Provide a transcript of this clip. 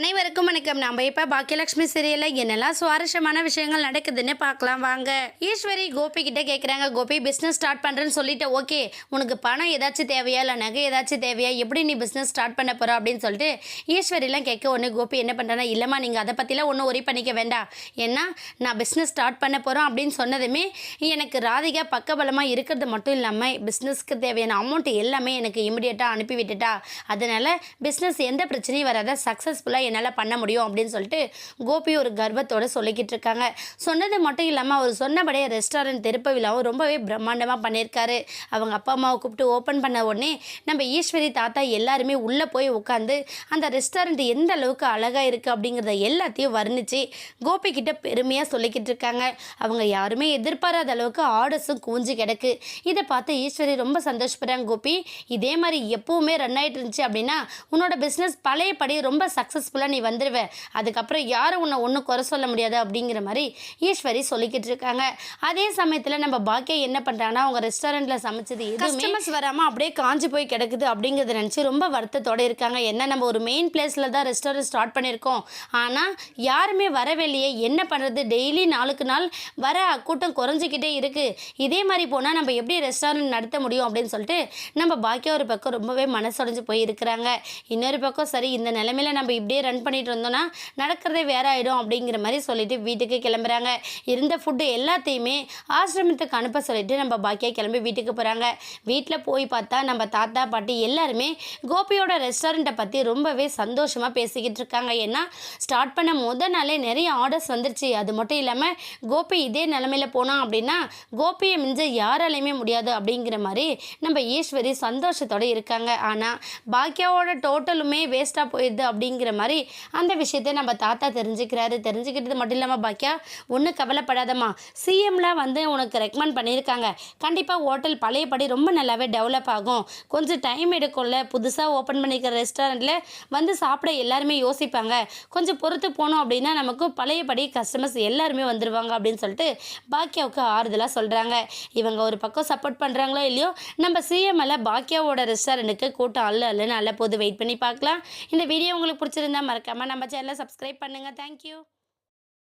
அனைவருக்கும் வணக்கம். நம்ம இப்போ பாக்கியலட்சுமி சீரியலில் என்னெல்லாம் சுவாரஸ்யமான விஷயங்கள் நடக்குதுன்னு பார்க்கலாம் வாங்க. ஈஸ்வரி கோபி கிட்ட கேட்குறாங்க, கோபி பிஸ்னஸ் ஸ்டார்ட் பண்ணுறேன்னு சொல்லிட்டு ஓகே, உனக்கு பணம் ஏதாச்சும் தேவையா இல்லை நகை ஏதாச்சும் தேவையா, எப்படி நீ பிஸ்னஸ் ஸ்டார்ட் பண்ண போகிற அப்படின்னு சொல்லிட்டு ஈஸ்வரிலாம் கேட்க ஒன்று கோபி என்ன பண்ணுறேன்னா, இல்லைம்மா நீங்கள் அதை பற்றிலாம் ஒன்றும் ஒரி பண்ணிக்க வேண்டாம், ஏன்னா நான் பிஸ்னஸ் ஸ்டார்ட் பண்ண போகிறோம் அப்படின்னு சொன்னதுமே எனக்கு ராதிகா பக்கபலமாக இருக்கிறது மட்டும் இல்லாமல் பிஸ்னஸ்க்கு தேவையான அமௌண்ட் எல்லாமே எனக்கு இமிடியேட்டாக அனுப்பி விட்டுட்டா, அதனால் பிஸ்னஸ் எந்த பிரச்சனையும் வராத சக்ஸஸ்ஃபுல்லாக என்னால் பண்ண முடியும் அப்படின்னு சொல்லிட்டு கோபி ஒரு கர்வத்தோடு சொல்லிக்கிட்டு இருக்காங்க. சொன்னது மட்டும் இல்லாமல் அவர் சொன்னபடியே ரெஸ்டாரண்ட் திருப்ப விழாவும் ரொம்பவே பிரம்மாண்டமாக பண்ணியிருக்காரு. அவங்க அப்பா அம்மாவை கூப்பிட்டு ஓப்பன் பண்ண உடனே நம்ம ஈஸ்வரி தாத்தா எல்லாருமே உள்ளே போய் உட்காந்து அந்த ரெஸ்டாரண்ட் எந்த அளவுக்கு அழகாக இருக்குது அப்படிங்கிறத எல்லாத்தையும் வர்ணித்து கோபி கிட்ட பெருமையாக சொல்லிக்கிட்டு இருக்காங்க. அவங்க யாருமே எதிர்பாராத அளவுக்கு ஆர்டர்ஸும் கூஞ்சி கிடக்கு. இதை பார்த்து ஈஸ்வரி ரொம்ப சந்தோஷப்படுறாங்க. கோபி, இதே மாதிரி எப்பவுமே ரன் ஆகிட்டு இருந்துச்சு அப்படின்னா உன்னோட பிஸ்னஸ் பழையபடி ரொம்ப சக்ஸஸ்ஃபுல்லாக நீ வந்துடுவேன், அதுக்கப்புறம் யாரும் உன்னை ஒன்றும் குறை சொல்ல முடியாது அப்படிங்கிற மாதிரி ஈஸ்வரி சொல்லிக்கிட்டு இருக்காங்க. அதே சமயத்தில் நம்ம பாக்கியா என்ன பண்ணுறாங்கன்னா, அவங்க ரெஸ்டாரண்ட்டில் சமைச்சது கஸ்டமர்ஸ் வராமல் அப்படியே காஞ்சி போய் கிடக்குது அப்படிங்கிறத நினச்சி ரொம்ப வருத்தத்தோடு இருக்காங்க. என்ன நம்ம ஒரு மெயின் பிளேஸில் தான் ரெஸ்டாரண்ட் ஸ்டார்ட் பண்ணியிருக்கோம், ஆனால் யாருமே வரவில்லையே, என்ன பண்ணுறது, டெய்லி நாளுக்கு நாள் வர கூட்டம் குறைஞ்சிக்கிட்டே இருக்குது, இதே மாதிரி போனால் நம்ம எப்படி ரெஸ்டாரண்ட் நடத்த முடியும் அப்படின்னு சொல்லிட்டு நம்ம பாக்கியா ஒரு பக்கம் ரொம்பவே மனசுடைஞ்சு போய் இருக்கிறாங்க. இன்னொரு பக்கம் சரி, இந்த நிலைமையில் நம்ம இப்படியே ரன் பண்ணிட்டு இருந்தோம்னா நடக்கிறதே வேற ஆகிடும் அப்படிங்கிற மாதிரி சொல்லிட்டு வீட்டுக்கு கிளம்புறாங்க. இருந்த ஃபுட்டு எல்லாத்தையுமே ஆசிரமத்துக்கு அனுப்ப சொல்லிட்டு நம்ம பாக்கியா கிளம்பி வீட்டுக்கு போகிறாங்க. வீட்டில் போய் பார்த்தா நம்ம தாத்தா பாட்டி எல்லாருமே கோபியோட ரெஸ்டாரண்ட்டை பற்றி ரொம்பவே சந்தோஷமாக பேசிக்கிட்டு இருக்காங்க. ஏன்னா ஸ்டார்ட் பண்ண முதல் நாளே நிறைய ஆர்டர்ஸ் வந்துருச்சு. அது மட்டும் இல்லாமல் கோபி இதே நிலமையில் போனான் அப்படின்னா கோபியை மிஞ்ச யாராலையுமே முடியாது அப்படிங்கிற மாதிரி நம்ம ஈஸ்வரி சந்தோஷத்தோடு இருக்காங்க. ஆனால் பாக்கியாவோட டோட்டலுமே வேஸ்ட்டாக போயிடுது அப்படிங்கிற மாதிரி அந்த விஷயத்தை நம்ம தாத்தா தெரிஞ்சுக்கிட்டது மட்டும் இல்லாமல் பாக்கியா ஒன்றும் கவலைப்படாதம்மா, சிஎம்லாம் வந்து உனக்கு ரெக்கமெண்ட் பண்ணியிருக்காங்க, கண்டிப்பாக ஹோட்டல் பழையபடி ரொம்ப நல்லாவே டெவலப் ஆகும், கொஞ்சம் டைம் எடுக்கும்ல, புதுசாக ஓப்பன் பண்ணிக்கிற ரெஸ்டாரண்ட்டில் வந்து சாப்பிட எல்லாருமே யோசிப்பாங்க, கொஞ்சம் பொறுத்து போனோம் அப்படின்னா நமக்கு பழையபடி கஸ்டமர்ஸ் எல்லாருமே வந்துடுவாங்க அப்படின்னு சொல்லிட்டு பாக்கியாவுக்கு ஆறுதலாக சொல்கிறாங்க. இவங்க ஒரு பக்கம் சப்போர்ட் பண்ணுறாங்களோ இல்லையோ, நம்ம சிஎம்எல்ல பாக்கியாவோட ரெஸ்டாரண்ட்டுக்கு கூட்டம் அல்ல போது வெயிட் பண்ணி பார்க்கலாம். இந்த வீடியோ உங்களுக்கு பிடிச்சிருந்தா மறக்காமல் நம்ம சேனலை சப்ஸ்கிரைப் பண்ணுங்கள். தேங்க்யூ.